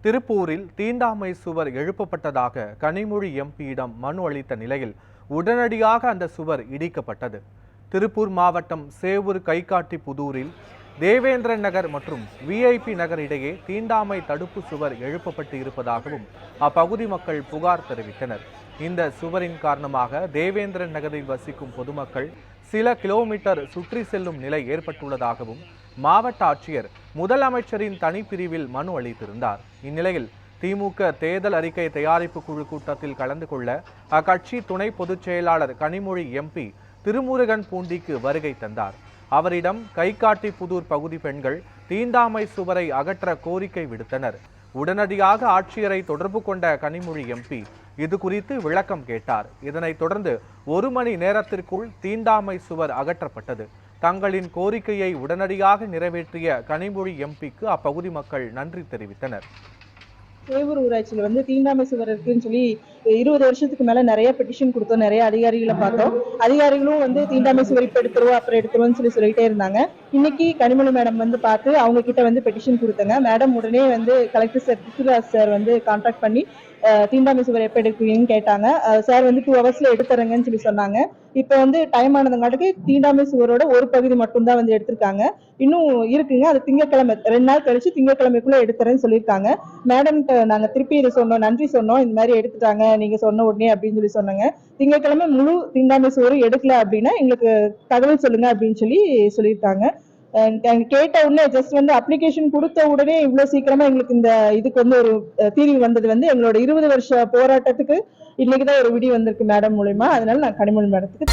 திருப்பூரில் தீண்டாமை சுவர் எழுப்பப்பட்டதாக கனிமொழி எம்பியிடம் மனு அளித்த நிலையில் உடனடியாக அந்த சுவர் இடிக்கப்பட்டது. திருப்பூர் மாவட்டம் சேவூர் கைகாட்டி புதூரில் தேவேந்திரன் நகர் மற்றும் விஐபி நகர் இடையே தீண்டாமை தடுப்பு சுவர் எழுப்பப்பட்டு இருப்பதாகவும் அப்பகுதி மக்கள் புகார் தெரிவித்தனர். இந்த சுவரின் காரணமாக தேவேந்திரன் நகரில் வசிக்கும் பொதுமக்கள் சில கிலோமீட்டர் சுற்றி செல்லும் நிலை ஏற்பட்டுள்ளதாகவும் மாவட்ட ஆட்சியர் முதலமைச்சரின் தனிப்பிரிவில் மனு அளித்திருந்தார். இந்நிலையில் திமுக தேர்தல் அறிக்கை தயாரிப்பு குழு கூட்டத்தில் கலந்து கொள்ள அக்கட்சி துணை பொதுச் செயலாளர் கனிமொழி எம்பி திருமுருகன் பூண்டிக்கு வருகை தந்தார். அவரிடம் கைகாட்டி புதூர் பகுதி பெண்கள் தீண்டாமை சுவரை அகற்ற கோரிக்கை விடுத்தனர். உடனடியாக ஆட்சியரை தொடர்பு கொண்ட கனிமொழி எம்பி இது குறித்து விளக்கம் கேட்டார். இதனைத் தொடர்ந்து 1 மணி நேரத்திற்குள் தீண்டாமை சுவர் அகற்றப்பட்டது. தங்களின் கோரிக்கையை உடனடியாக நிறைவேற்றிய கனிமொழி எம்பிக்கு அப்பகுதி மக்கள் நன்றி தெரிவித்தனர். சேவூர் ஊராட்சியில் தீண்டாமை சுவர் இருக்குன்னு சொல்லி 20 வருஷத்துக்கு மேல நிறைய பெட்டிஷன் கொடுத்தோம். நிறைய அதிகாரிகளை பார்த்தோம். அதிகாரிகளும் தீண்டாமை சுவர் இப்ப எடுத்துருவோம் அப்புறம் எடுத்துருவோம்னு சொல்லிட்டே இருந்தாங்க. இன்னைக்கு கனிமொழி மேடம் பார்த்து அவங்க கிட்ட பெட்டிஷன் கொடுத்தாங்க. மேடம் உடனே collector sir Prithviraj sir contact பண்ணி தீண்டாமை சுவர் எப்ப எடுக்குவீங்கன்னு கேட்டாங்க. சார் 2 ஹவர்ஸ்ல எடுத்துறங்கன்னு சொல்லி சொன்னாங்க. இப்ப டைம் ஆனதுங்காட்டுக்கு தீண்டாமை சுவரோட ஒரு பகுதி மட்டும்தான் எடுத்திருக்காங்க. இன்னும் இருக்குங்க. அது திங்கட்கிழமை 2 நாள் கழிச்சு திங்கட்கிழமைக்குள்ள எடுத்துறேன்னு சொல்லியிருக்காங்க. மேடம் நாங்க திருப்பி இதை சொன்னோம், நன்றி சொன்னோம். இந்த மாதிரி எடுத்துட்டாங்க நீங்க சொன்ன உடனே அப்படின்னு சொல்லி சொன்னாங்க. திங்கட்கிழமை முழு தீண்டாமை சுவரும் எடுக்கல அப்படின்னா எங்களுக்கு தகவல் சொல்லுங்க அப்படின்னு சொல்லியிருக்காங்க. கேட்ட உடனே ஜஸ்ட் அப்ளிகேஷன் கொடுத்த உடனே இவ்வளவு சீக்கிரமா எங்களுக்கு இந்த இதுக்கு ஒரு தீர்வு வந்தது எங்களோட 20 வருஷ போராட்டத்துக்கு இன்னைக்குதான் ஒரு விடி வந்திருக்கு மேடம் மூலமா. அதனால நான் கனிமொழி மேடத்துக்கு